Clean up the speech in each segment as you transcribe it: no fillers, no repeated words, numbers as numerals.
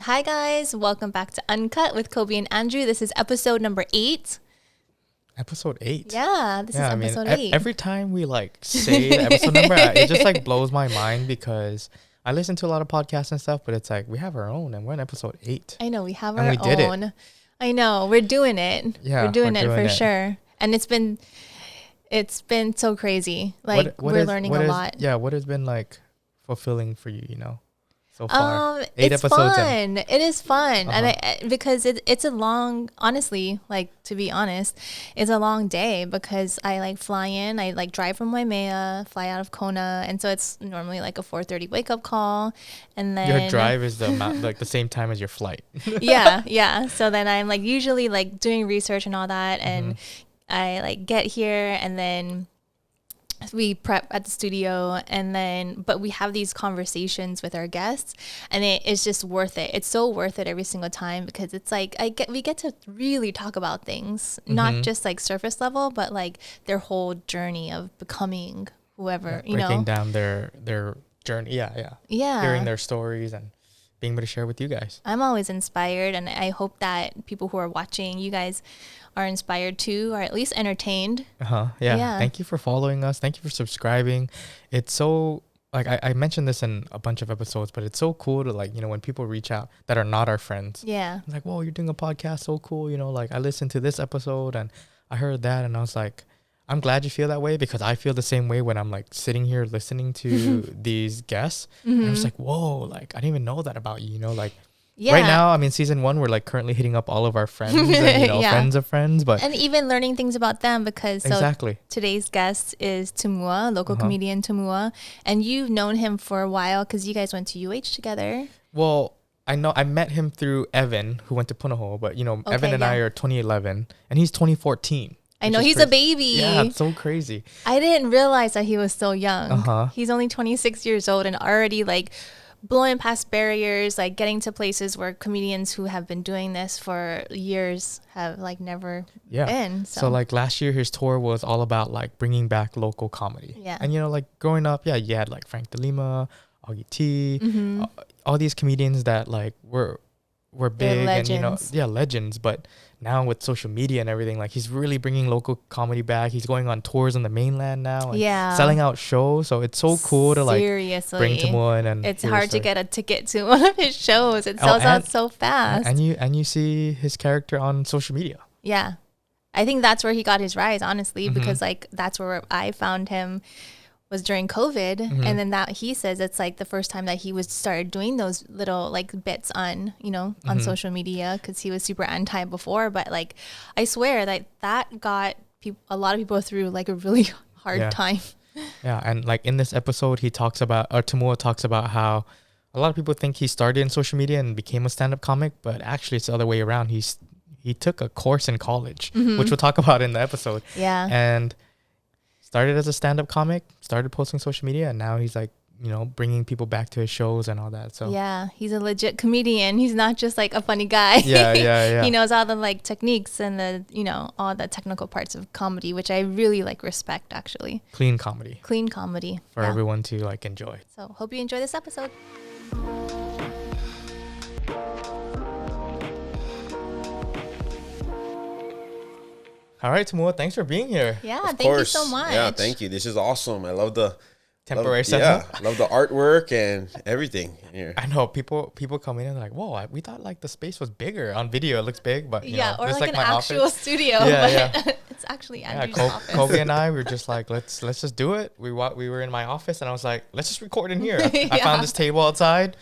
Hi guys, welcome back to Uncut with Kobe and Andrew. This is episode number 8. Episode 8. Yeah, this is episode 8. Every time we like say the episode number, it just like blows my mind because I listen to a lot of podcasts and stuff, but it's like we have our own and we're in episode 8. I know, we have and our we did own. It. I know, we're doing it. Yeah, we're doing it for sure. And it's been so crazy. Like we're learning a lot. Yeah, what has been like fulfilling for you, so far? 8 it's episodes fun. It is fun. And because it's a long, honestly, like to be honest, it's a long day because I like fly in, I like drive from Waimea, fly out of Kona, and so it's normally like a 4:30 wake up call, and then your drive is like the same time as your flight. yeah. So then I'm like usually like doing research and all that, and I like get here and then we prep at the studio but we have these conversations with our guests and it's just worth it. It's so worth it every single time because it's like we get to really talk about things, not just like surface level, but like their whole journey of becoming whoever, breaking down their journey. Yeah. Hearing their stories and being able to share with you guys. I'm always inspired, and I hope that people who are watching, you guys are inspired too, or at least entertained. Yeah. Thank you for following us. Thank you for subscribing. It's so like I mentioned this in a bunch of episodes, but it's so cool to like, when people reach out that are not our friends. Yeah. Like, whoa, you're doing a podcast, so cool. Like I listened to this episode and I heard that and I was like, I'm glad you feel that way because I feel the same way when I'm like sitting here listening to these guests. And I'm just like, whoa, like I didn't even know that about you, like. Yeah. Right now, I mean, season 1, we're like currently hitting up all of our friends and, friends of friends, and even learning things about them because exactly. Today's guest is Tumua, local comedian Tumua, and you've known him for a while because you guys went to UH together. Well, I met him through Evan, who went to Punahou, but Evan and I are 2011 and he's 2014. I know, he's a baby. Yeah, it's so crazy. I didn't realize that he was so young. He's only 26 years old and already like blowing past barriers, like getting to places where comedians who have been doing this for years have like never been. So like last year, his tour was all about like bringing back local comedy. Yeah. And like growing up, you had like Frank DeLima, Augie T, all these comedians that like were big and legends. But now with social media and everything, like he's really bringing local comedy back. He's going on tours on the mainland now and selling out shows. So it's so cool to like bring Tumua in, and it's hard to get a ticket to one of his shows. It sells out so fast. And you see his character on social media. Yeah. I think that's where he got his rise, honestly, because like that's where I found him was during COVID. And then that he says it's like the first time that he started doing those little like bits on, on social media because he was super anti before. But like, I swear that got a lot of people through like a really hard time. Yeah. And like in this episode, Tumua talks about how a lot of people think he started in social media and became a stand-up comic, but actually it's the other way around. He took a course in college, which we'll talk about in the episode. Yeah. And started as a stand-up comic, started posting social media, and now he's like, bringing people back to his shows and all that. So yeah, he's a legit comedian. He's not just like a funny guy. Yeah. He knows all the like techniques and the, all the technical parts of comedy, which I really like respect actually. Clean comedy For everyone to like enjoy. So hope you enjoy this episode. All right, Tumua, thanks for being here. Yeah, thank you so much. Yeah, thank you. This is awesome. I love the temporary setup. Yeah, love the artwork and everything here. I know people come in and they're like, whoa, we thought like the space was bigger on video. It looks big, but or like an actual studio. But it's actually Andrew's office. Kobe and I were just like, let's just do it. We were in my office and I was like, let's just record in here. I found this table outside.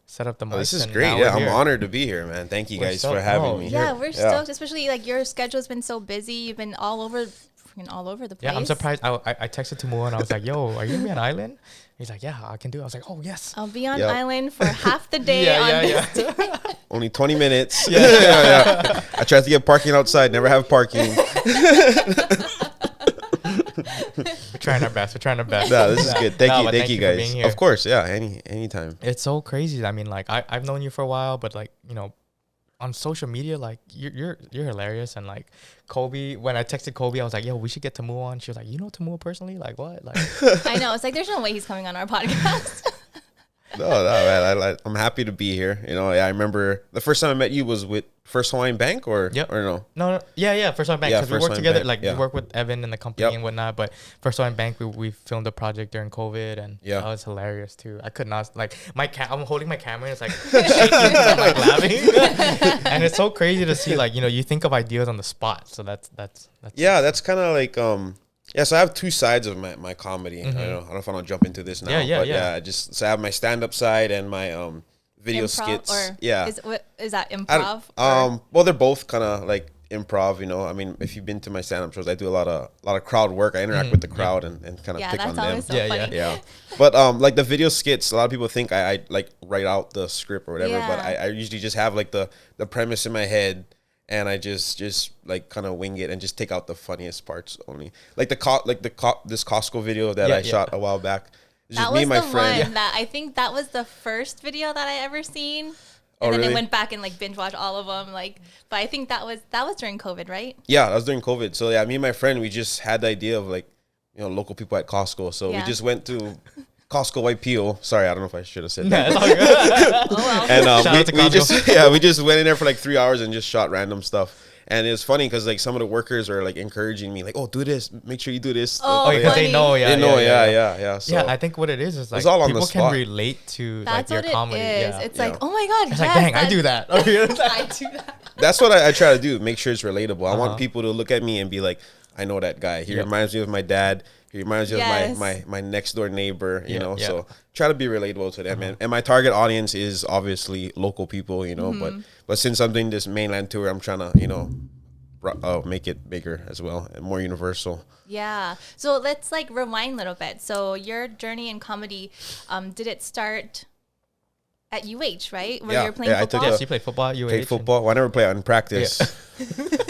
Set up the mic. This is great. Yeah, I'm honored to be here, man. Thank you guys for having me. Yeah, we're stoked, especially like your schedule's been so busy. You've been all over the place. Yeah, I'm surprised. I texted Tumua and I was like, yo, are you gonna be on island? He's like, yeah, I can do it. I was like, oh, yes. I'll be on island for half the day this day. Only 20 minutes. Yeah. I tried to get parking outside, never have parking. We're trying our best. No, this is good. Thank you guys. Of course, yeah. Anytime. It's so crazy. I mean, like I've known you for a while, but like on social media, like you're hilarious. And like Kobe, when I texted Kobe, I was like, yo, we should get Tumua on. She was like, you know Tumua personally? Like what? Like I know. It's like there's no way he's coming on our podcast. No, man, I'm happy to be here. You know, I remember the first time I met you was with First Hawaiian Bank, or no? No, yeah, First Hawaiian Bank. Yeah, Because we First work Hawaiian together, Bank, like yeah. we work with Evan and the company and whatnot. But First Hawaiian Bank, we filmed a project during COVID, and that was hilarious too. I could not like I'm holding my camera, and it's like shaking because I'm like laughing, and it's so crazy to see like you think of ideas on the spot. So that's That's kind of like so I have two sides of my comedy. I don't know if I want to jump into this now. So I have my stand-up side and my video Improv, skits. or is that improv? Well, they're both kind of like improv. You know, I mean, if you've been to my stand-up shows, I do a lot of crowd work. I interact with the crowd and kind of pick on them. So funny. Yeah. But like the video skits, a lot of people think I like write out the script or whatever. But I usually just have like the premise in my head. And I just like kind of wing it and just take out the funniest parts only. Like this Costco video that I shot a while back. It's just me and my friend. One that I think that was the first video that I ever seen. And then really? I went back and like binge watched all of them. But I think that was during COVID, right? Yeah, that was during COVID. So me and my friend, we just had the idea of like, local people at Costco. So we just went to Costco YPO. Sorry, I don't know if I should have said that. Oh, well. And we just went in there for like 3 hours and just shot random stuff. And it was funny because like some of the workers are like encouraging me, like, "Oh, do this. Make sure you do this." Oh, because they know, So I think what it is like all on people the can spot. relate to That's like your what comedy. it is. Yeah. It's like, oh my god, It's like, dang, I do that. I do that. That's what I try to do. Make sure it's relatable. I want people to look at me and be like, "I know that guy. He reminds me of my dad. He reminds me of my next door neighbor." So try to be relatable to them. And my target audience is obviously local people. But since I'm doing this mainland tour, I'm trying to make it bigger as well and more universal. Yeah. So let's like rewind a little bit. So your journey in comedy, did it start at UH, right? Where you're playing football? Yes, you played football at UH. Played football. Well, I never played in practice.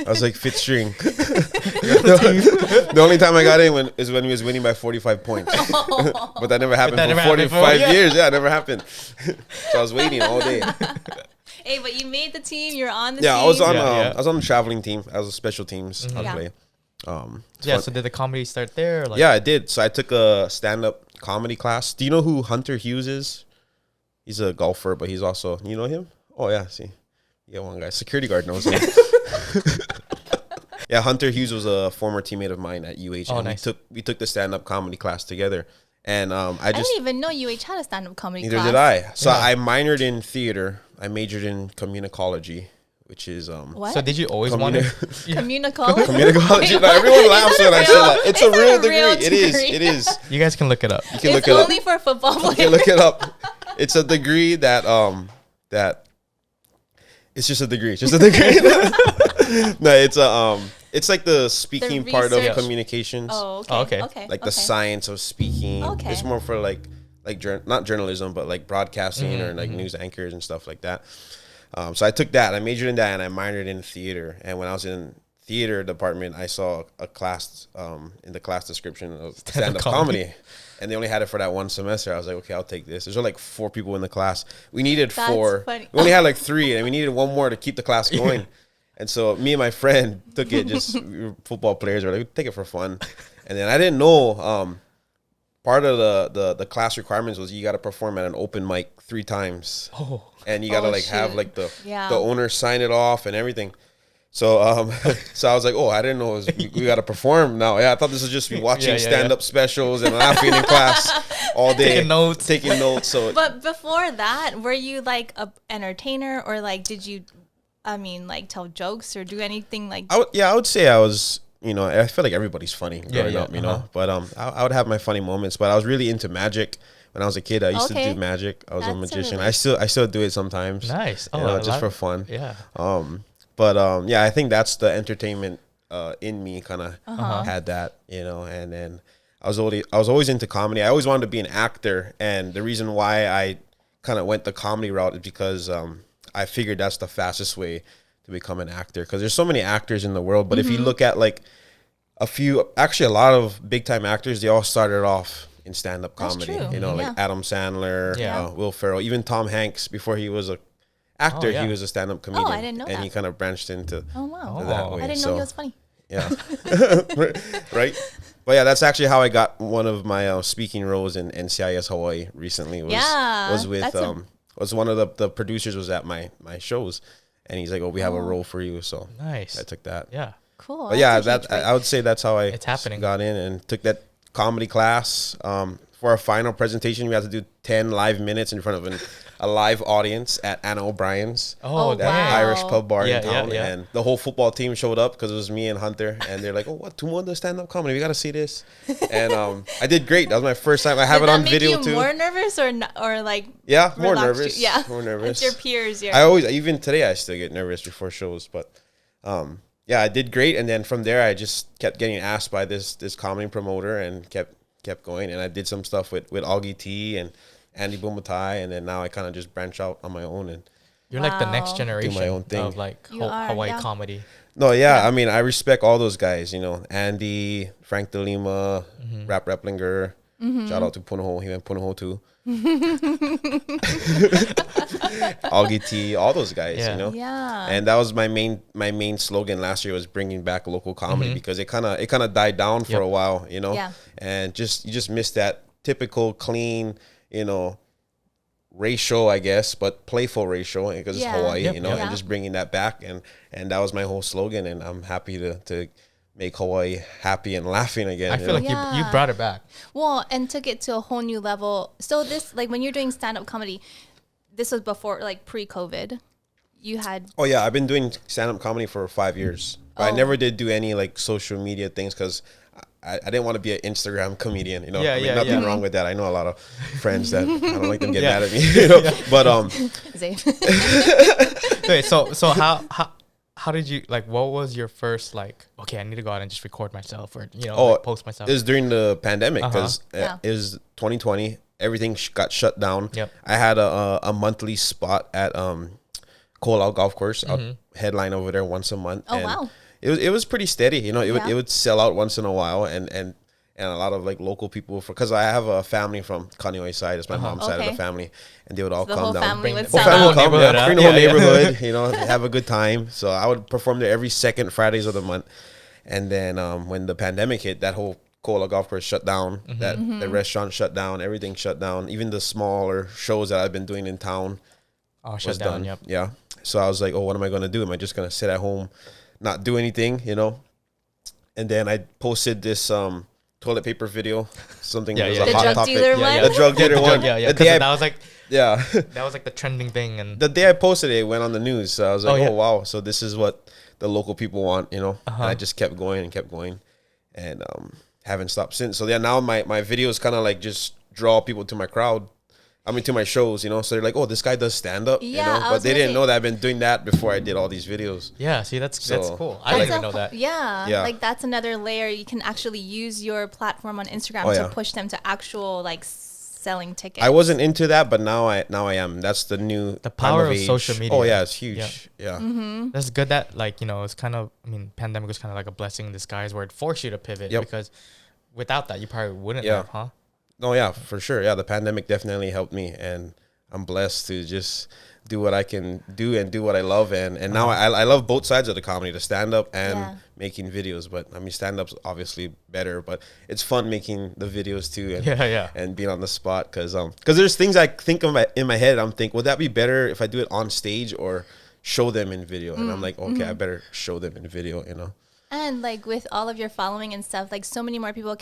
I was like fifth string. The only time I got in is when we was winning by 45 points. But that never happened for 45 years. Yeah, it never happened. So I was waiting all day. Hey, but you made the team. You're on the team. I was on. I was on the traveling team. I was a special teams. I'd play. So did the comedy start there? Or like? Yeah, I did. So I took a stand-up comedy class. Do you know who Hunter Hughes is? He's a golfer, but he's also, you know him? Oh yeah, see, one guy, security guard knows him. Yeah, Hunter Hughes was a former teammate of mine at UH. Oh, and nice. We took the stand-up comedy class together. And I didn't even know UH had a stand-up comedy class. Neither did I. So I minored in theater. I majored in communicology, which is What? So did you always want to communicology? Communicology. No, everyone laughs when I say that. It's a real degree. It is. You guys can look it up. You can It's look it up. only for football players. You can look it up. It's a degree that it's just a degree. It's just a degree. No, it's like the speaking part of communications. Oh, okay. Like the science of speaking. Okay. It's more for like not journalism, but like broadcasting or like news anchors and stuff like that. So I took that. I majored in that, and I minored in theater. And when I was in theater department, I saw a class in the class description of stand-up comedy. And they only had it for that one semester. I was like, okay, I'll take this. There's like 4 people in the class. We needed 4. Funny. We only had like 3, and we needed 1 more to keep the class going. And so me and my friend took it. We were football players. We were like, we take it for fun. And then I didn't know part of the class requirements was you got to perform at an open mic 3 times. And you got to have like the owner sign it off and everything. So so I was like, I didn't know we got to perform now. Yeah, I thought this was just me watching stand-up specials and laughing in class all day. Taking notes. So, but before that, were you like a entertainer, or like did you, tell jokes or do anything like? I would say I was. I feel like everybody's funny growing up. But I would have my funny moments. But I was really into magic. When I was a kid, I used to do magic. I was a magician. I still do it sometimes. Nice. Just for fun. Yeah. But I think that's the entertainment in me kind of had that, and then I was always into comedy. I always wanted to be an actor, and the reason why I kind of went the comedy route is because I figured that's the fastest way to become an actor, because there's so many actors in the world. But if you look at like a lot of big time actors, they all started off in stand-up comedy. Like Adam Sandler, Will Ferrell, even Tom Hanks before he was a actor. He was a stand-up comedian. I didn't know that. And he kind of branched into Oh wow. that way. I didn't know he was funny. Yeah. Right. But yeah, that's actually how I got one of my speaking roles in NCIS Hawaii recently. Was with was one of the producers was at my shows, and he's like, "Oh, we have a role for you." So nice. I took that. Yeah. Cool. But yeah, I would say that's how I happening. got in and took that comedy class. For our final presentation, we had to do 10 live minutes in front of a live audience at Anna O'Brien's. That Irish pub bar in town. Yeah. And the whole football team showed up because it was me and Hunter. And they're like, "Oh, what? Tumua does stand-up comedy. We got to see this." And I did great. That was my first time. I have it on video too. Did that make you more nervous or like? Yeah, more nervous. Yeah, more nervous. It's your peers. Even today, I still get nervous before shows. But yeah, I did great. And then from there, I just kept getting asked by this comedy promoter and kept going, and I did some stuff with Augie T and Andy Bumatai, and then now I kind of just branch out on my own and you're like the next generation do my own thing of like Hawaii comedy. No, yeah, I mean I respect all those guys, you know, Andy, Frank DeLima, Rap Replinger. Shout out to Punahou, he went Punahou too. Augie T, all those guys, you know. Yeah. And that was my main slogan last year was bringing back local comedy because it kind of died down for a while, you know. Yeah. And you just missed that typical clean, you know, racial, I guess, but playful racial because it's Hawaii, you know, and just bringing that back and that was my whole slogan, and I'm happy to make Hawaii happy and laughing again. I feel like you brought it back. Well, and took it to a whole new level. So this, like when you're doing stand-up comedy, this was before, like pre-COVID. You had... Oh, yeah. I've been doing stand-up comedy for 5 years. But I never did do any like social media things because I didn't want to be an Instagram comedian, you know. Nothing wrong with that. I know a lot of friends that I don't like them get mad at me, you know. But Wait, so how did you, like, what was your first, like, okay, I need to go out and just record myself or, you know, like, post myself? It was during the pandemic because it was 2020. Everything got shut down. Yep. I had a monthly spot at Ko'olau Golf Course. I'd headline over there once a month. Oh, wow. It was pretty steady. You know, it would sell out once in a while. And a lot of, like, local people, because I have a family from Kaneohe side. It's my mom's side of the family. And they would all come down. Bring the whole neighborhood, Yeah. you know, have a good time. So I would perform there every second Fridays of the month. And then when the pandemic hit, that whole Ko'olau Golf Course shut down. The restaurant shut down. Everything shut down. Even the smaller shows that I've been doing in town shut down. Yep. Yeah. So I was like, oh, what am I going to do? Am I just going to sit at home, not do anything, you know? And then I posted this toilet paper video. Something that was a hot topic. The drug dealer one. That was like... Yeah. That was like the trending thing. And the day I posted it, it went on the news. So I was like, oh wow. So this is what the local people want, you know? And I just kept going and haven't stopped since. So yeah, now my videos kind of like just draw people to my crowd. I mean, to my shows, you know? So they're like, oh, this guy does stand up, you know? But they didn't know that I've been doing that before I did all these videos. Yeah, see, that's cool. I didn't even know that. Yeah. Like that's another layer. You can actually use your platform on Instagram to push them to actual like selling tickets. I wasn't into that, but now I am. That's the power of social media. Oh yeah, it's huge. Yeah. That's good that, like, you know, it's kind of, I mean, pandemic was kind of like a blessing in disguise where it forced you to pivot because without that you probably wouldn't have, huh? No, yeah, for sure. Yeah, the pandemic definitely helped me, and I'm blessed to just do what I can do and do what I love. And now I love both sides of the comedy, the stand-up and making videos. But, I mean, stand-up's obviously better, but it's fun making the videos too and being on the spot. Because there's things I think of in my head. I'm thinking, would that be better if I do it on stage or show them in video? And I'm like, okay, I better show them in video, you know? And like with all of your following and stuff, like so many more people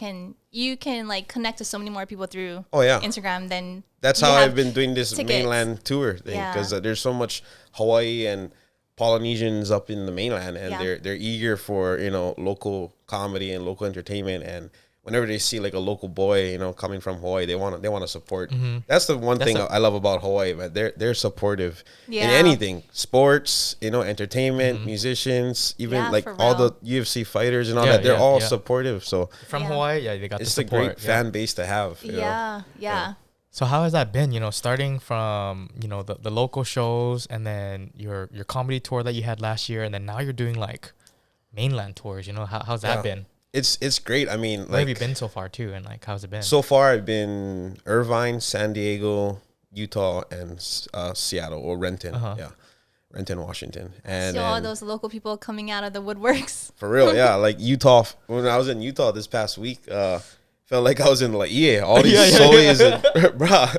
you can like connect to so many more people through Instagram than that's how I've been doing this mainland tour thing, because there's so much Hawaii and Polynesians up in the mainland, and they're eager for, you know, local comedy and local entertainment, and whenever they see like a local boy, you know, coming from Hawaii, they want to support. That's the one thing I love about Hawaii, man. They're supportive in anything, sports, you know, entertainment, musicians, even like all the UFC fighters and all that. They're all supportive. So from Hawaii, they got it's the support. a great fan base to have. You know? So how has that been? You know, starting from, you know, the local shows, and then your comedy tour that you had last year, and then now you're doing like mainland tours. You know, how's that been? It's great. I mean, where have you been so far too, and like how's it been? So far, I've been Irvine, San Diego, Utah, and Seattle or Renton. Renton, Washington. And so all those local people coming out of the woodworks. For real, yeah. Like Utah, when I was in Utah this past week, felt like I was in like all these soys and bruh.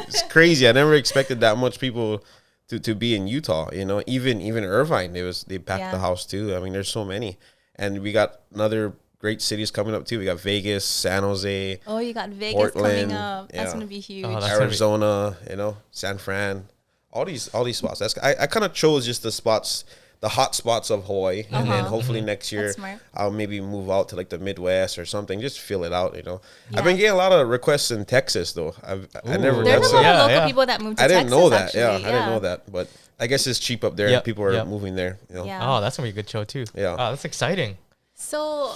It's crazy. I never expected that much people to be in Utah. You know, even Irvine, they packed the house too. I mean, there's so many, and we got another great cities coming up too. We got Vegas, San Jose. Oh, you got Vegas Portland, coming up. That's gonna be huge. Arizona, you know, San Fran, all these spots. I kind of chose just the hot spots of Hawaii, and then hopefully next year I'll maybe move out to like the Midwest or something, just fill it out, you know. I've been getting a lot of requests in Texas though. I never. There's a lot of local people that moved to Texas. I didn't know that. Actually. I didn't know that, but I guess it's cheap up there, and people are moving there. You know? Oh, that's gonna be a good show too. Yeah. Oh, that's exciting. So,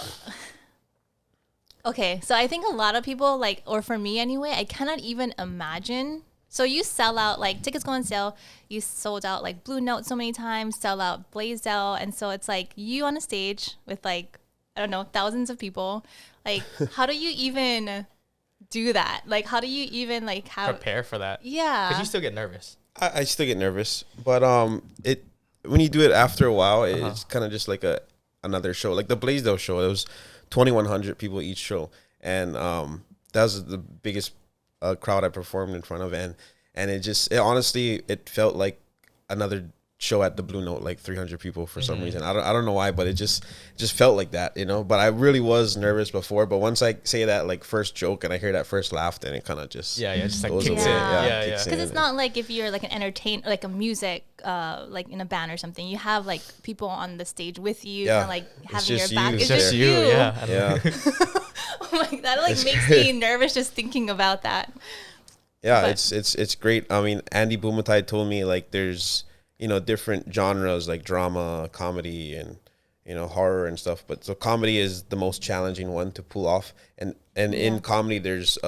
okay, so I think a lot of people like, or for me anyway, I cannot even imagine. So you sell out, like tickets go on sale. You sold out like Blue Note so many times, sell out Blazed Out. And so it's like you on a stage with like, I don't know, thousands of people. Like, how do you even do that? Like, how do you even like prepare for that? Yeah. Because you still get nervous. I still get nervous, but when you do it after a while, it's kind of just like another show. Like the Blazed Out show, it was 2,100 people each show. And that was the biggest crowd I performed in front of, and it honestly felt like another show at the Blue Note, like 300 people for some reason. I don't know why, but it just felt like that, you know. But I really was nervous before, but once I say that like first joke and I hear that first laugh, then it kind of just just like goes kicks away. in. Because it's not like if you're like an entertainer, like a music, like in a band or something, you have like people on the stage with you, kind of like having your back. It's just you. Yeah. Oh my, that like makes me nervous just thinking about that. Yeah, but it's great. I mean, Andy Bumatai told me like there's, you know, different genres like drama, comedy, and, you know, horror and stuff. But so comedy is the most challenging one to pull off. And in comedy, there's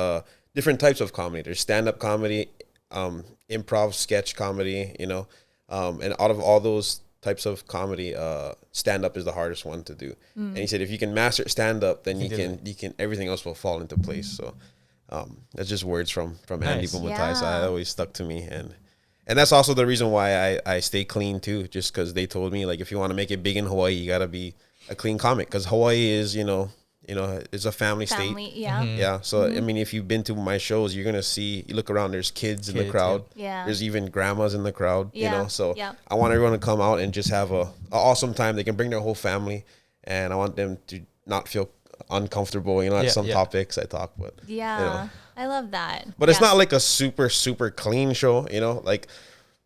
different types of comedy. There's stand-up comedy, improv, sketch comedy, you know. And out of all those types of comedy, stand-up is the hardest one to do. And he said if you can master stand-up, then you can everything else will fall into place. So that's just words from Andy Bumatai. So that always stuck to me. And that's also the reason why I stay clean too, just because they told me like if you want to make it big in Hawaii, you got to be a clean comic, because Hawaii is, you know, it's a family state. Yeah. So I mean, if you've been to my shows, you're gonna see. You look around, there's kids in the crowd. Yeah. There's even grandmas in the crowd. You know, so I want everyone to come out and just have a awesome time. They can bring their whole family, and I want them to not feel uncomfortable. You know, at some topics I talk, but you know. I love that. But it's not like a super clean show. You know, like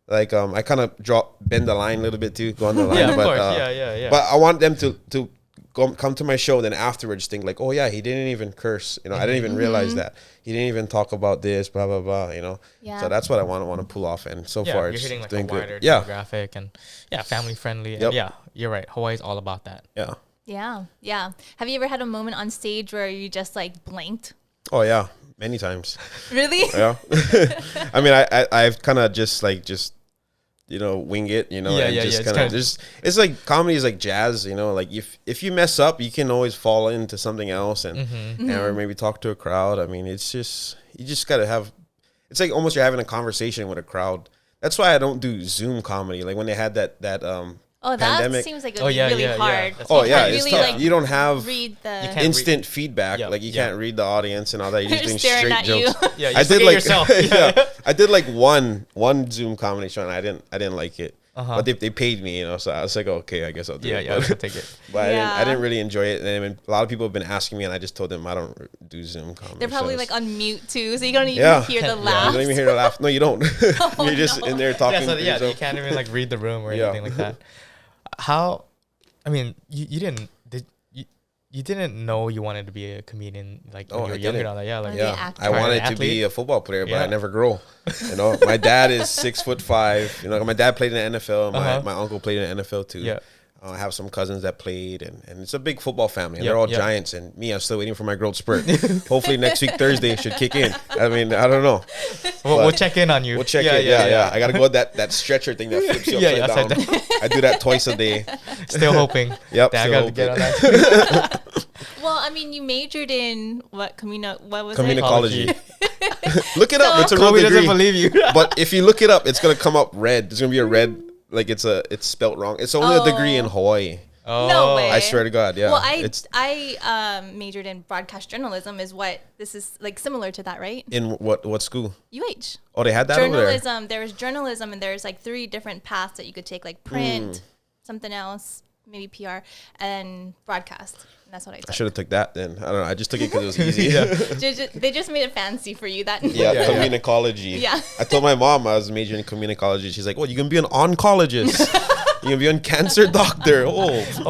I kind of bend the line a little bit too, go on the line. Of course. But I want them to come to my show, then afterwards think like, oh yeah, he didn't even curse, you know, I didn't even realize that he didn't even talk about this, blah blah blah, you know. So that's what I want to pull off, and so far you're hitting like doing a wider good. demographic and family friendly. And you're right, Hawaii's all about that. Yeah. Have you ever had a moment on stage where you just like blanked? Oh yeah, many times. Really? Yeah. I mean, I've kind of just you know, wing it, you know, and just kind of just, it's like comedy is like jazz, you know, like if you mess up, you can always fall into something else and or maybe talk to a crowd. I mean, it's just, you just got to have, it's like almost you're having a conversation with a crowd. That's why I don't do Zoom comedy. Like when they had that pandemic. That seems like it would be really hard. It's really tough. Like, you don't have instant feedback. Yep. Like you can't read the audience and all that. You're just doing staring straight at jokes. you. I did like yourself. I did like one Zoom comedy show and I didn't like it. But they paid me, you know, so I was like, okay, I guess I'll do it. I'll take it. But I didn't really enjoy it. And a lot of people have been asking me, and I just told them I don't do Zoom comedy. They're probably like on mute too, so you don't even hear the laugh. You don't even hear the laugh. No, you don't. You're just in there talking. You can't even like read the room or anything like that. How, I mean, you didn't know you wanted to be a comedian like when you were younger. I wanted to be a football player, but I never grow. You know, my dad is 6'5". You know, my dad played in the NFL. My uncle played in the NFL too. Yeah. I have some cousins that played, and it's a big football family. And they're all giants, and me, I'm still waiting for my growth spurt. Hopefully next week, Thursday, it should kick in. I mean, I don't know. We'll check in on you. We'll check in. Yeah. I got to go with that stretcher thing that flips you upside down. I do that twice a day. Still hoping. Yep. I got to get on that. Well, I mean, you majored in what? What was Communicology. it? Look it up. It's a real Kobe degree. doesn't believe you. But if you look it up, it's gonna come up red. There's gonna be a red, like it's spelt wrong. It's only a degree in Hawaii. Oh. No way. I swear to God, yeah. Well, I majored in broadcast journalism. Is what this is like similar to that, right? In what school? UH. Oh, they had that over there. Journalism. There's journalism, and there's like 3 different paths that you could take, like print, something else, maybe PR, and broadcast. And that's what I took. I should have took that then. I don't know. I just took it because it was easy. They just made it fancy for you. That Yeah, communicology. Yeah. I told my mom I was majoring in communicology. She's like, "Well, you can be an oncologist. You can be a cancer doctor."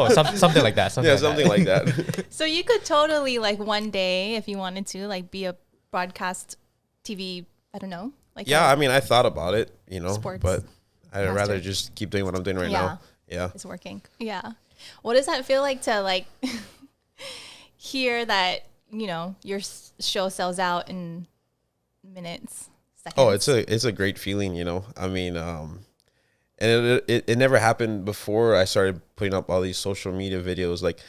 Something like that. Something like that. So you could totally like one day, if you wanted to, like be a broadcast TV. I don't know. Like Yeah, I mean, I thought about it, Sports but I'd master. rather just keep doing what I'm doing right now. Yeah. it's working. Yeah. What does that feel like to like hear that your show sells out in minutes, seconds? Oh, it's a great feeling, I mean, and it never happened before I started putting up all these social media videos. Like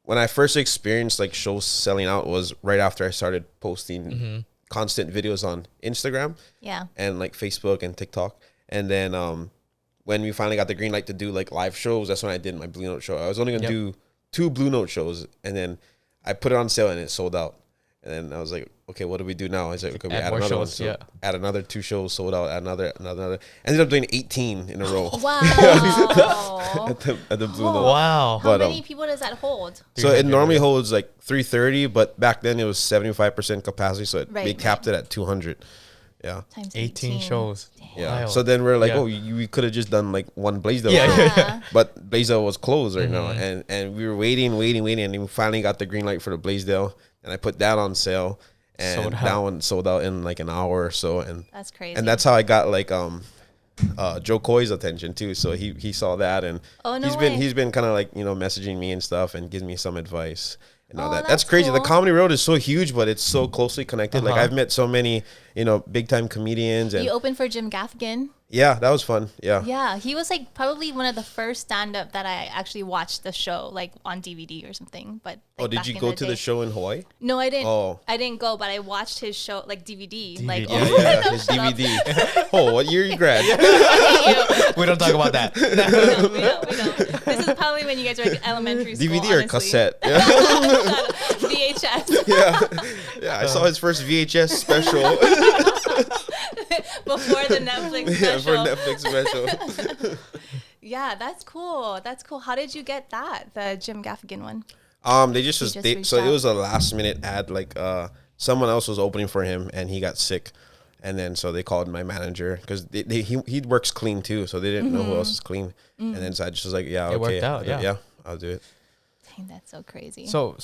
when I first experienced like shows selling out was right after I started posting constant videos on Instagram, and like Facebook and TikTok. And then when we finally got the green light to do like live shows, that's when I did my Blue Note show. I was only gonna do 2 Blue Note shows, and then I put it on sale and it sold out. And then I was like, okay, what do we do now? I was like, okay, we add another shows, one. So add another 2 shows, sold out, add another. Ended up doing 18 in a row. Wow. at the Blue Note. Wow. How many people does that hold? So it normally holds like 330, but back then it was 75% capacity, so they capped it at 200. Yeah. Times 18 shows. Yeah. Wild. So then we're like, we could have just done like one Blaisdell. Yeah. But Blaisdell was closed right now, and we were waiting, and then we finally got the green light for the Blaisdell, and I put that on sale, and that one sold out in like an hour or so, and that's crazy. And that's how I got like Joe Coy's attention too. So he saw that, and he's been kind of like messaging me and stuff, and gives me some advice. And all that. That's crazy. Cool. The comedy world is so huge, but it's so closely connected. Like I've met so many, big time comedians. And you opened for Jim Gaffigan. Yeah, that was fun. Yeah. Yeah, he was like probably one of the first stand up that I actually watched the show like on DVD or something. But like, did you go to the show in Hawaii? No, I didn't. Oh, I didn't go, but I watched his show like DVD. Like his DVD. What year you grad? We don't talk about that. We don't. This is probably when you guys were like elementary school. DVD or honestly. cassette? VHS. Yeah. I saw his first VHS special. Before the Netflix special. Yeah, for Netflix special. Yeah, that's cool. How did you get that? The Jim Gaffigan one? So it was a last minute ad. Like someone else was opening for him, and he got sick, and then so they called my manager because he works clean too, so they didn't know who else is clean. And then so I just was like, yeah, it worked out. Yeah, I'll do it. Dang, that's so crazy. So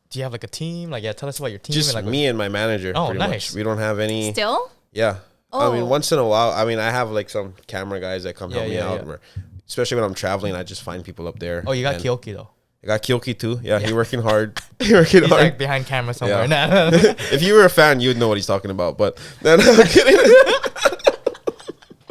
do you have like a team? Like, tell us about your team. Just and, like, me and my manager. Oh, pretty nice. much. We don't have any. Still? Yeah. Oh. I mean, once in a while. I mean, I have like some camera guys that come help me out. Or, especially when I'm traveling, I just find people up there. Oh, you got Kyoki though. I got Kyoki too. Yeah, he's working hard. He's like behind camera somewhere. Yeah. If you were a fan, you would know what he's talking about. But no, I'm kidding.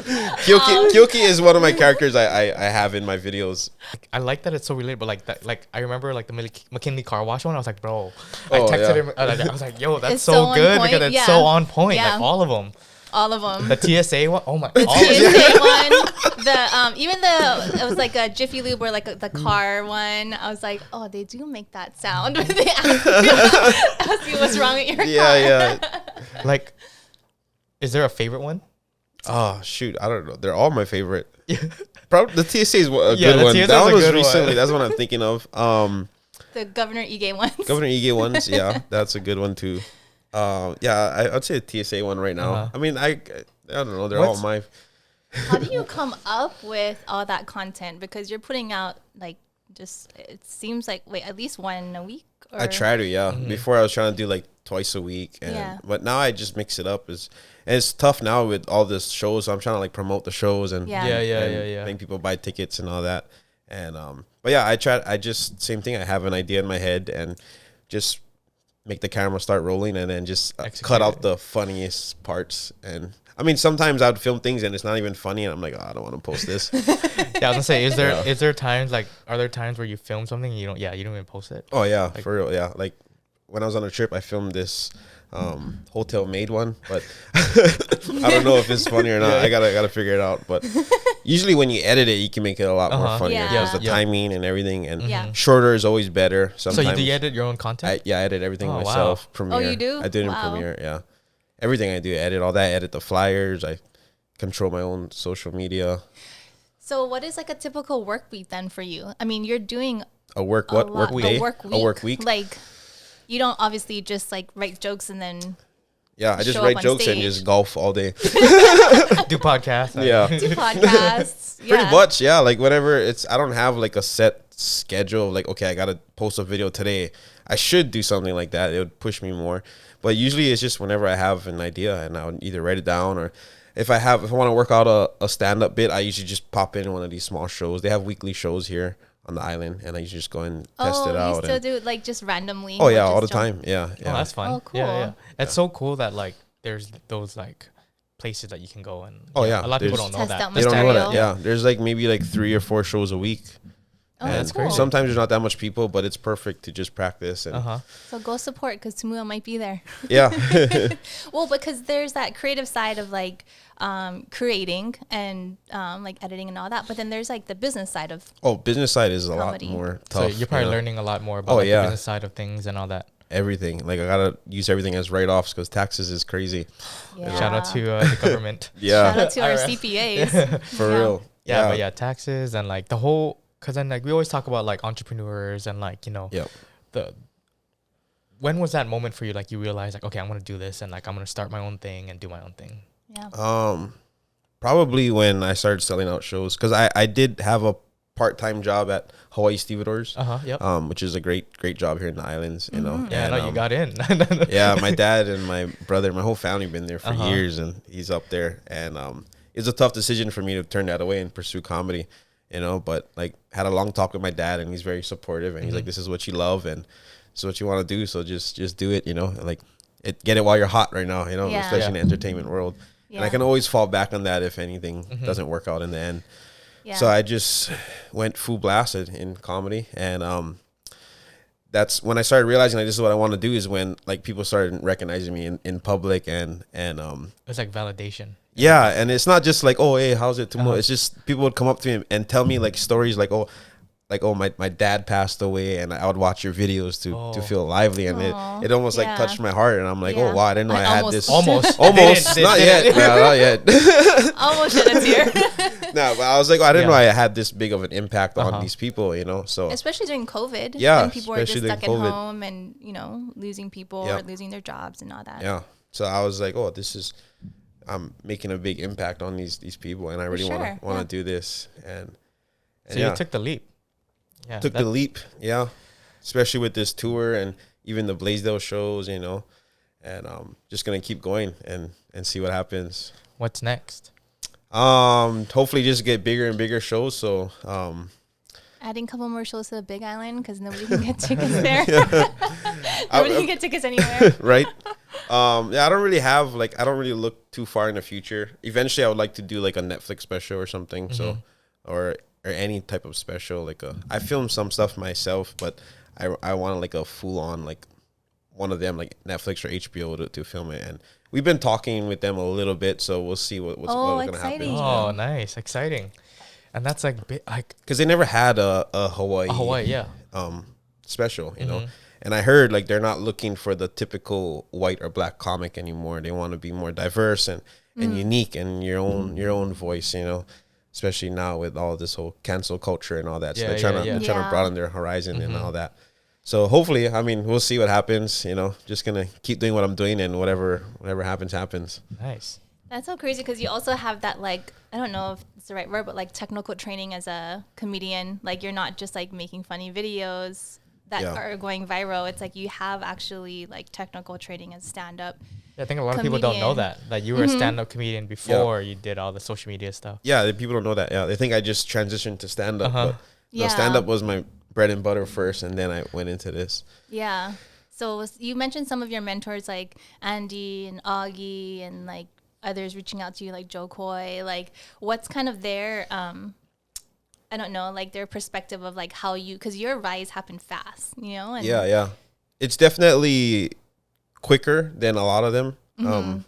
Kyoki is one of my characters I have in my videos. I like that it's so relatable. Like that, like I remember like the McKinley car wash one. I was like, bro, I texted him. I was like, yo, that's so good because it's so on point. Yeah. Like all of them. The TSA one. Oh my. The TSA one. The even it was like a Jiffy Lube or like the car one. I was like, oh, they do make that sound. They ask you what's wrong with your car. Yeah. Like, is there a favorite one? Oh shoot, I don't know. They're all my favorite. Probably the TSA is a good one. TSA that one was good recently. One. That's what I'm thinking of. The Governor Ige ones. Governor Ige ones, yeah, that's a good one too. I'd say the TSA one right now. I mean, I don't know. They're all my. How do you come up with all that content? Because you're putting out like it seems like at least one a week. Or? I try to, yeah. Before I was trying to do like twice a week, but now I just mix it up. It's tough now with all this shows. So I'm trying to like promote the shows and make people buy tickets and all that. And but yeah, I just same thing. I have an idea in my head and just make the camera start rolling and then just cut out the funniest parts. And I mean, sometimes I would film things and it's not even funny, and I'm like, oh, I don't want to post this. I was gonna say, is there times are there times where you film something and you don't even post it? Oh yeah, like, for real, yeah. Like when I was on a trip, I filmed this hotel made one, but I don't know if it's funny or not. I gotta figure it out. But usually when you edit it, you can make it a lot more funnier Yeah. because the timing and everything, and Yeah. shorter is always better. So Sometimes do you edit your own content? I edit everything Oh, wow. myself. Premiere. Oh, you do? I do it in Wow. Premiere. Yeah, everything I do, edit all that. Edit the flyers. I control my own social media. So what is like a typical work week then for you? I mean, you're doing A work a what? lot, Work day? a work week. A work week? Like, you don't obviously just like write jokes and then Yeah, I just show up write on jokes and stage. just golf all day. Do podcasts? Yeah. do podcasts. Pretty Yeah. much, yeah. Like whenever I don't have like a set schedule. Like, okay, I gotta post a video today. I should do something like that. It would push me more. But usually it's just whenever I have an idea and I would either write it down, or if I want to work out a stand up bit, I usually just pop in one of these small shows. They have weekly shows here on the island, and I usually just go and test it out. You still do it like just randomly? Oh yeah, or all the just jump- time. Yeah, Oh, yeah. that's fun. Oh, cool. Yeah. It's so cool that like there's those like places that you can go and Oh, yeah, a lot of people there's- don't know Test that. out They don't know material. that. Yeah, there's like maybe like 3 or 4 shows a week. Oh, And that's cool. sometimes there's not that much people, but it's perfect to just practice. And So go support because Tumua might be there. yeah, Well, because there's that creative side of like creating and like editing and all that, but then there's like the business side of oh, business side is a Comedy. lot more So tough. you're probably you know? learning a lot more about Oh, like, yeah. the business side of things and all that. Everything. Like I gotta use everything as write-offs because taxes is crazy. yeah. Shout out to the government. Yeah, Shout out to our IRS. CPAs. for Yeah. real. Yeah, but yeah, taxes and like the whole, because then like we always talk about like entrepreneurs and like, you know, Yep. when was that moment for you? Like you realized like, okay, I'm going to do this and like I'm going to start my own thing and do my own thing. Yeah. Probably when I started selling out shows, because I did have a part-time job at Hawaii Stevedores, Yep. which is a great job here in the islands, you know. Yeah, And, no, you got in. yeah, my dad and my brother, my whole family been there for Uh-huh. years, and he's up there. And it's a tough decision for me to turn that away and pursue comedy, you know. But like, had a long talk with my dad, and he's very supportive. And he's like, "This is what you love, and this is what you want to do. So just do it, you know. And like, get it while you're hot right now, you know, Yeah. especially in the entertainment world. Yeah. And I can always fall back on that if anything doesn't work out in the end. Yeah. So I just went full blasted in comedy, and that's when I started realizing like this is what I want to do. Is when like people started recognizing me in public, and It's like validation. yeah, and it's not just like, oh, hey, how's it tomorrow? Uh-huh. It's just people would come up to me and tell me like stories like, oh, my dad passed away, and I would watch your videos to feel lively, and Aw, it almost like yeah. touched my heart, and I'm like, Yeah. oh wow, I didn't know I had this. Almost. Almost, not yet, yeah, not yet. Almost shed a tear. No, but I was like, I didn't Yeah. know I had this big of an impact on Uh-huh. these people, you know. So Especially during COVID. Yeah, When people were just especially stuck at during COVID. home and, you know, losing people Yeah. or losing their jobs and all that. yeah, so I was like, oh, I'm making a big impact on these people, and I really sure, want yeah. to do this, and So yeah, you took the leap. Yeah. took the leap, yeah, especially with this tour and even the Blaisdell shows, you know, and just gonna keep going and see what happens. What's next? Hopefully just get bigger and bigger shows. So Adding a couple more shows to the Big Island because nobody can get tickets there. Nobody can get tickets anywhere. right. Yeah, I don't really look too far in the future. Eventually I would like to do like a Netflix special or something. So or any type of special, like I filmed some stuff myself, but I want like a full on like one of them like Netflix or HBO to film it, and we've been talking with them a little bit, so we'll see what's gonna exciting. happen. Oh, nice. Exciting. And that's like Because they never had a Hawaii yeah. special, you know. And I heard like they're not looking for the typical white or black comic anymore. They want to be more diverse and unique and your own voice, you know. Especially now with all this whole cancel culture and all that. So Yeah, they're trying to Yeah. broaden their horizon and all that. So hopefully, I mean, we'll see what happens. You know, just gonna keep doing what I'm doing, and whatever happens. Nice. That's so crazy because you also have that, like, I don't know if it's the right word, but like technical training as a comedian. Like, you're not just like making funny videos that Yeah. are going viral. It's like you have actually like technical training as stand up. Yeah, I think a lot of people don't know Comedian. that you were a stand-up comedian before you did all the social media stuff. Yeah, people don't know that. Yeah, they think I just transitioned to stand up, but Yeah. stand up was my bread and butter first, and then I went into this. Yeah. So you mentioned some of your mentors like Andy and Augie and like others reaching out to you like Joe Coy. Like, what's kind of their, I don't know, like their perspective of like how you, because your rise happened fast, you know? And Yeah. It's definitely quicker than a lot of them.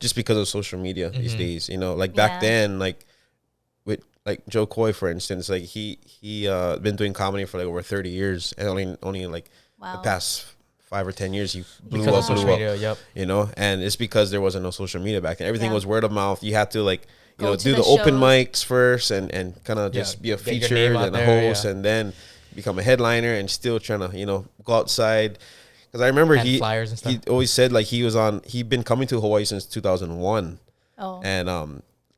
Just because of social media these days, like back then, like with like Joe Coy, for instance, like he been doing comedy for like over 30 years, and only like the past 5 or 10 years he blew up, and it's because there wasn't no social media back then. Everything was word of mouth. You had to like do the open mics first and kind of just be a featured and a host, and then become a headliner, and still trying to go outside. Because I remember he always said like he'd been coming to Hawaii since 2001. And a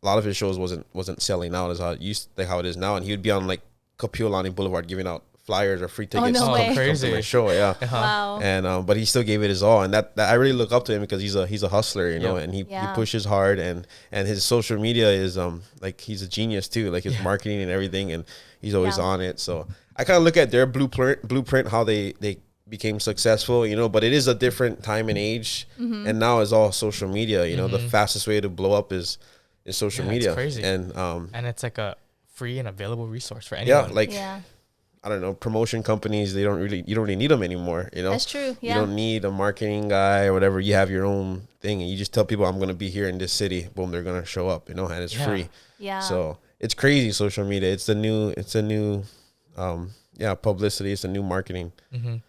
lot of his shows wasn't selling out as how it is now, and he would be on like Kapiolani Boulevard giving out flyers or free tickets to come to my show. Wow. And but he still gave it his all, and that I really look up to him because he's a hustler, and he pushes hard, and his social media is like he's a genius too, like his marketing and everything, and he's always on it. So I kind of look at their blueprint how they became successful, but it is a different time and age, and now it's all social media. The fastest way to blow up is social media. It's crazy. And it's like a free and available resource for anyone. I don't know, promotion companies, you don't really need them anymore. That's true. You don't need a marketing guy or whatever. You have your own thing, and you just tell people I'm going to be here in this city. Boom, they're going to show up. And it's free. Yeah. So it's crazy. Social media. It's a new publicity. It's a new marketing.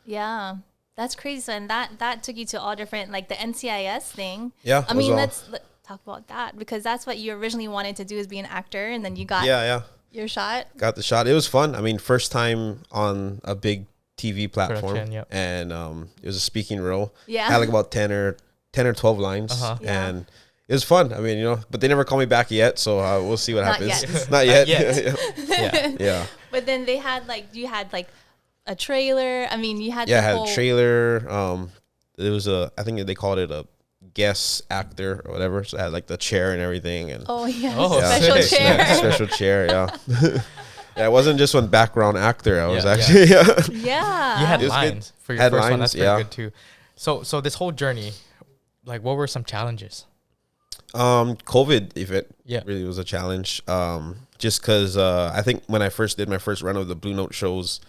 Yeah, that's crazy. So, and that took you to all different, like the NCIS thing. Yeah. I mean, let's talk about that, because that's what you originally wanted to do, is be an actor, and then you got your shot. Got the shot. It was fun. I mean, first time on a big TV platform, and it was a speaking role. Yeah. I had like about 10 or 12 lines, and it was fun. I mean, but they never called me back yet, so we'll see what happens. Not yet. Yeah. But then you had a trailer. I mean, you had I had a trailer. It was I think they called it a guest actor or whatever. So I had like the chair and everything, and special chair. Special chair. Yeah. I wasn't just one background actor. I was actually You had lines for your first one. That's pretty good too. So this whole journey, like, what were some challenges? COVID really was a challenge. Just because I think when I first did my first run of the Blue Note shows,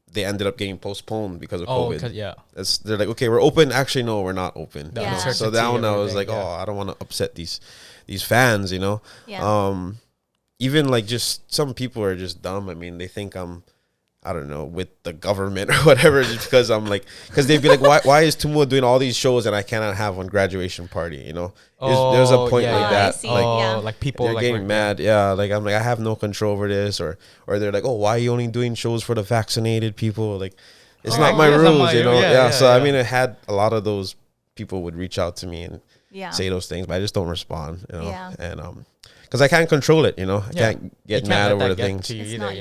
they ended up getting postponed because of COVID. They're like, okay, we're open. Actually, no, we're not open. So that one I was like, I don't want to upset these fans, even like just some people are just dumb. I mean, they think I'm, I don't know, with the government or whatever, just because I'm like, because they'd be like, why is Tumua doing all these shows and I cannot have one graduation party? There's a point like that. Like people they're getting mad. Yeah, like I'm like, I have no control over this, or they're like, why are you only doing shows for the vaccinated people? Like, it's not my rules, So I mean, I had a lot of those people would reach out to me and say those things, but I just don't respond, and because I can't control it, I can't get mad over the things.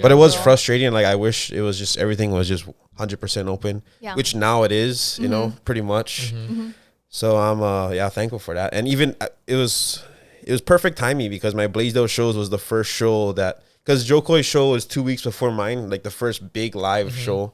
But it was frustrating. Like, I wish it was just, everything was just 100% open, which now it is, pretty much. So I'm thankful for that. And even it was perfect timing, because my Blaisdell shows was the first show because Joe Coy's show was 2 weeks before mine, like the first big live show.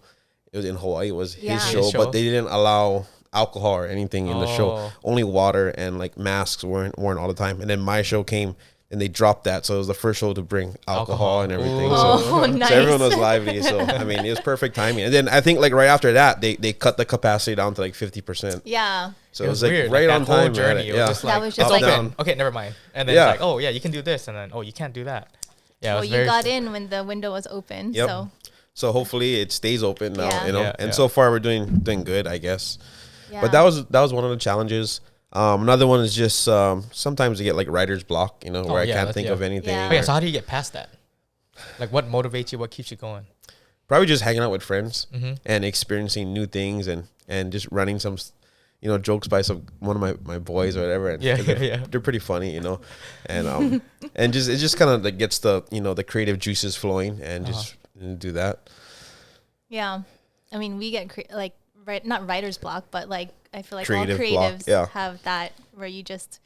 It was in Hawaii. It was his show, but they didn't allow alcohol or anything in the show. Only water, and like masks weren't all the time. And then my show came, and they dropped that, so it was the first show to bring alcohol and everything. Nice. So everyone was lively. So I mean, it was perfect timing. And then I think like right after that, they cut the capacity down to like 50%. Yeah. So it was like right on time. Journey. It was just like, that was just like, down. Okay, never mind. And then it's like, you can do this, and then you can't do that. Yeah. Well, you got in when the window was open. Yep. So hopefully it stays open now. And so far we're doing good, I guess. Yeah. But that was one of the challenges. Another one is just sometimes you get like writer's block, where I can't think of anything. Yeah. So how do you get past that? Like, what motivates you? What keeps you going? Probably just hanging out with friends and experiencing new things, and just running some, jokes by one of my boys or whatever. And they're pretty funny, and and it just kind of like gets the the creative juices flowing, and just do that. Yeah, I mean, we get not writer's block, but like I feel like creative all creatives have that, where you just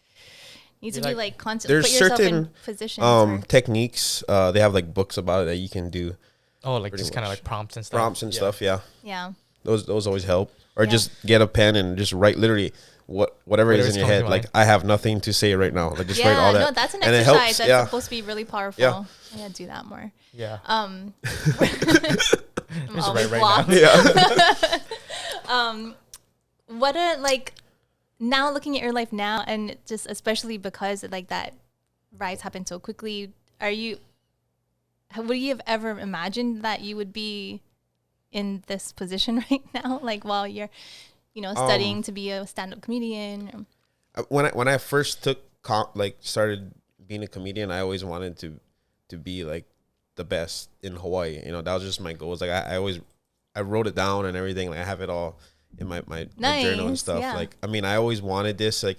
need to be like constantly put yourself in positions. Techniques. They have like books about it that you can do. Oh, like just kind of like prompts and stuff. Yeah. Those always help. Or just get a pen and just write literally whatever is in your head. Like, I have nothing to say right now. Like, just write all that. No, that's an exercise. That's supposed to be really powerful. Yeah. I gotta do that more. Yeah. Just right now. Yeah. what are like now looking at your life now, and just especially because like that rise happened so quickly, would you have ever imagined that you would be in this position right now, like while you're, studying to be a stand-up comedian? When I first started being a comedian, I always wanted to be like the best in Hawaii. That was just my goals. Like I wrote it down and everything. Like I have it all in my journal and stuff. Yeah. Like, I mean, I always wanted this. Like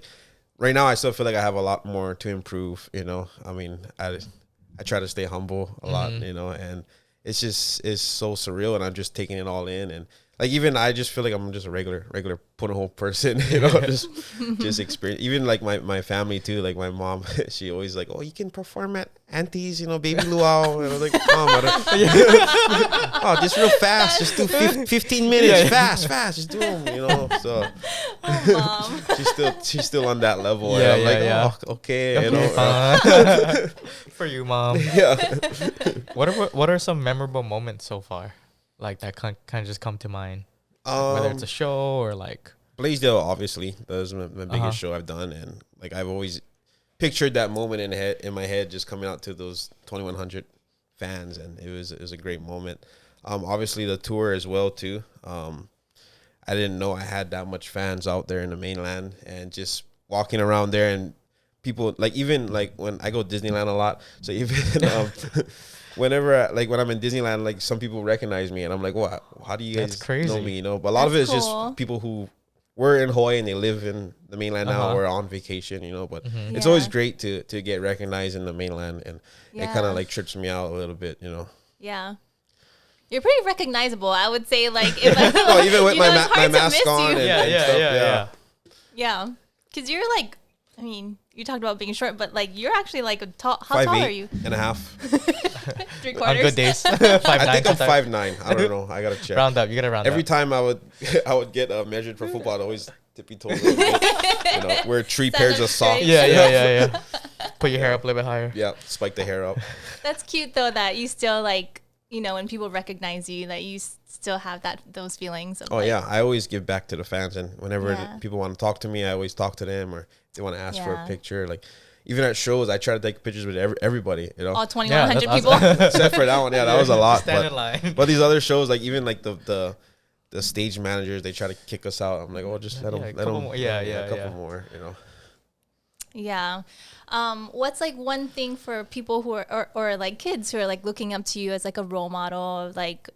right now I still feel like I have a lot more to improve, I mean, I try to stay humble a lot, and it's so surreal, and I'm just taking it all in. And like, even I just feel like I'm just a regular Punahou person, just experience. Even like my family too, like my mom, she always like, oh, you can perform at Auntie's, baby luau. And I was like, Mom, oh, just real fast, just do 15 minutes, fast, just do them, So Mom. she's still on that level, and I'm like, oh, okay, for you, Mom. Yeah. What are some memorable moments so far, like that kind of just come to mind? Whether it's a show or like Blaisdell, obviously, that was my biggest show I've done, and like I've always pictured that moment in my head, just coming out to those 2,100 fans, and it was a great moment. Obviously the tour as well too. I didn't know I had that much fans out there in the mainland, and just walking around there, and people like, even like when I go to Disneyland a lot, so even whenever when I'm in Disneyland, like some people recognize me, and I'm like, "What? How do you guys know me?" But a lot of it is just people who were in Hawaii and they live in the mainland now, or on vacation, But it's always great to get recognized in the mainland, and it kind of like trips me out a little bit, Yeah. You're pretty recognizable, I would say. Like, if even with my mask on, yeah, because you're like, I mean, you talked about being short, but like you're actually like a tall. How tall are you? 5'8.5". 3/4. On good days. I think I'm 5'9". I don't know. I gotta check. Round up. You gotta round Every up. time I would get measured for football, I'd always tippy toes. Wear 3 pairs of socks. Yeah. Put your hair up a little bit higher. Yeah, spike the hair up. That's cute though, that you still like, when people recognize you, that you still have those feelings. Of I always give back to the fans, and whenever people want to talk to me, I always talk to them, or they want to ask for a picture. Like even at shows, I try to take pictures with everybody. All 2,100 people. Awesome. Except for that one, that was a lot. Stand in line. But these other shows, like even like the stage managers, they try to kick us out. I'm like, oh, just let them. A couple more. Yeah. What's like one thing for people who are or like kids who are like looking up to you as like a role model of like,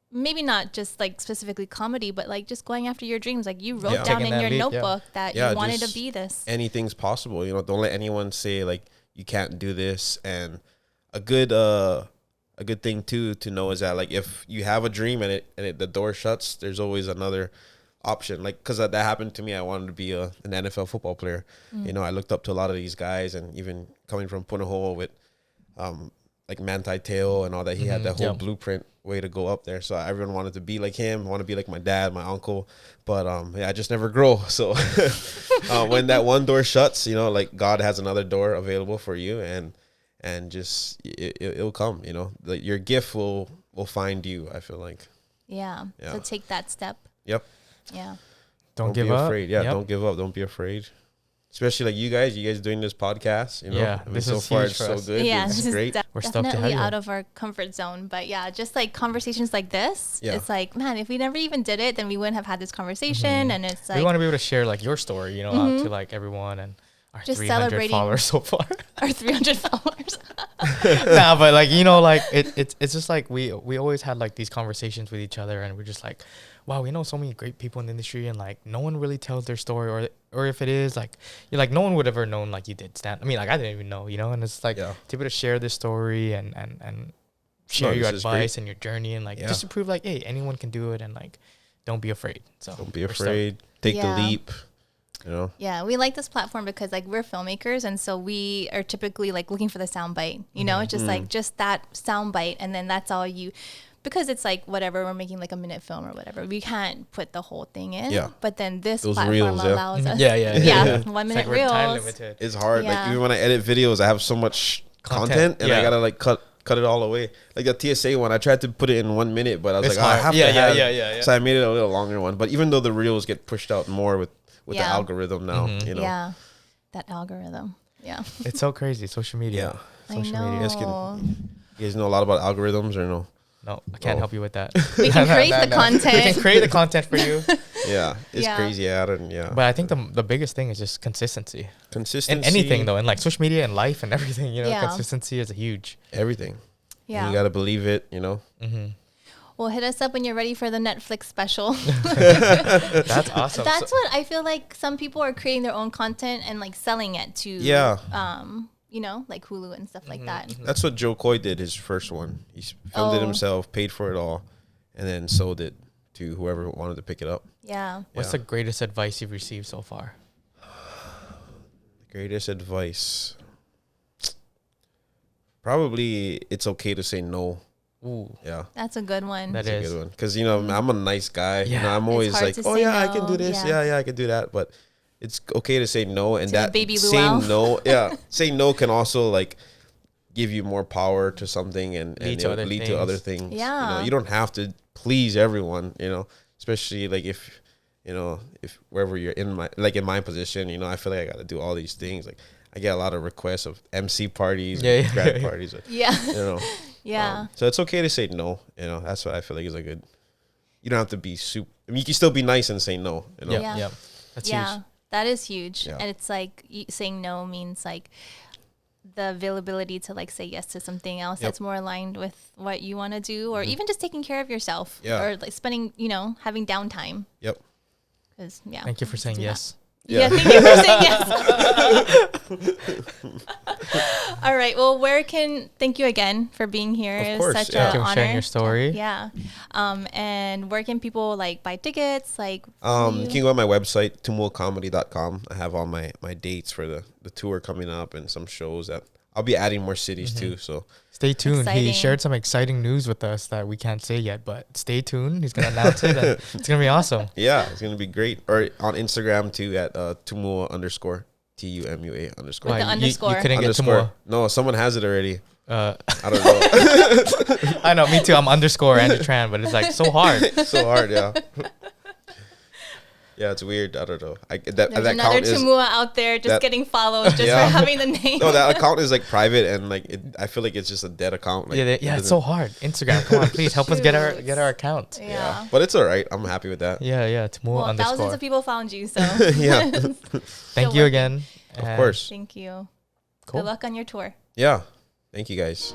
maybe not just like specifically comedy, but like just going after your dreams? Like you wrote down in your notebook that you wanted to be this. Anything's possible, don't let anyone say like you can't do this. And a good thing too to know is that like if you have a dream and the door shuts, there's always another option. Like, because that happened to me. I wanted to be an NFL football player. I looked up to a lot of these guys, and even coming from Punahou with like Manti Te'o and all that, he had that whole blueprint way to go up there. So everyone wanted to be like him, want to be like my dad, my uncle, but I just never grow. So when that one door shuts, like God has another door available for you, and just it'll come. Like your gift will find you, I feel like. Yeah. So take that step. Yep. Yeah. Don't be give up. Afraid. Yeah, don't give up. Don't be afraid. Especially like you guys doing this podcast, this so is far huge it's for so us. good. Yeah, It's great. We're stoked to have definitely you. out of our comfort zone, but just like conversations like this, it's like, man, if we never even did it, then we wouldn't have had this conversation. And it's like, we want to be able to share like your story, out to like everyone, and our just 300 followers so far. Our 300 followers. Nah, but like like it's just like we always had like these conversations with each other, and we're just like, wow, we know so many great people in the industry, and like no one really tells their story, or if it is like, you're like, no one would ever known like you did stand. I mean, like I didn't even know, and it's like to be able to share this story and share your advice and your journey, and like just to prove like, hey, anyone can do it, and like don't be afraid. So don't be afraid. Take the leap. Yeah, we like this platform because like we're filmmakers, and so we are typically like looking for the sound bite. It's just like just that sound bite, and then that's all you. Because it's like whatever, we're making like a minute film or whatever, we can't put the whole thing in. Yeah. But then this platform reels, allows us. 1 minute reels. Time limited. It's hard. Like even when I edit videos, I have so much content and I gotta like cut cut it all away. Like the TSA one, I tried to put it in 1 minute, but I was It's like, I hard. have Yeah, to have yeah. it. So I made it a little longer one. But even though the reels get pushed out more with the Yeah. algorithm now, you know. Yeah. That algorithm. Yeah. It's so crazy. Social media. Yeah. Social I know. media. You guys know a lot about algorithms or no? No, I can't Oh. help you with that. We can create the content. We can create the content for you. Yeah, it's Yeah. crazy. Yeah. But I think the biggest thing is just consistency. Consistency. In anything though, in like social media and life and everything, you know, Yeah. consistency is a huge. Everything. Yeah. And you got to believe it, you know. Mm-hmm. Well, hit us up when you're ready for the Netflix special. That's awesome. That's what I feel like some people are creating their own content and like selling it to, you know, like Hulu and stuff like that. That's what Joe Coy did, his first one. He filmed it himself, paid for it all, and then sold it to whoever wanted to pick it up. Yeah. What's the greatest advice you've received so far? Greatest advice. Probably it's okay to say no. Ooh, Yeah. That's a good one. that That's is. a good one. Because, you know, I'm a nice guy. You Yeah. know, I'm always hard like, to oh, say yeah, I can no. do this. Yeah. Yeah, I can do that. But it's okay to say no. And To the that baby saying luau. no, saying no can also, like, give you more power to something and Lead to it'll other lead things. to other things. Yeah. You know, you don't have to please everyone, you know, especially, like, if, you know, if wherever you're in my position, you know, I feel like I got to do all these things. Like, I get a lot of requests of MC parties, and grad parties, Yeah. you know. Yeah. So it's okay to say no. You know, that's what I feel like is a good. You don't have to be super. I mean, you can still be nice and say no. You know. Yep, Yeah. yep. That's Yeah. huge. That is huge. Yeah. And it's like saying no means like the availability to like say yes to something else Yep. that's more aligned with what you want to do, or even just taking care of yourself, Yeah. or like spending, you know, having downtime. Yep. Because Thank you for saying do that. yes. Yeah. Thank you for saying yes. All right. Well, thank you again for being here. Of It was course, such yeah. an Thank you for honor. sharing your story. Yeah. And where can people like buy tickets? Like, You can go on my website, tumuacomedy.com. I have all my dates for the tour coming up and some shows that I'll be adding more cities too. So Stay tuned. Exciting. He shared some exciting news with us that we can't say yet, but stay tuned. He's gonna announce it, and it's gonna be awesome. yeah, it's gonna be great. Or on Instagram too at @Tumua_, TUMUA_. With the Why, underscore. You couldn't get Underscore. Tumua. No, someone has it already. I I don't know. know, me too. I'm underscore Andrew Tran, but it's like so hard. So hard, yeah. Yeah, it's weird. I don't know. There's That another account is Tumua out there just that- getting followed just Yeah. for having the name. no, that account is like private and like I feel like it's just a dead account. Like, Yeah, it it's doesn't- so hard. Instagram, come on, please help us get our account. Yeah. But it's all right. I'm happy with that. Yeah, Tumua Well, underscore. thousands of people found you, so Yeah, Thank you again. of course. thank you. Cool. Good luck on your tour. Yeah. Thank you guys.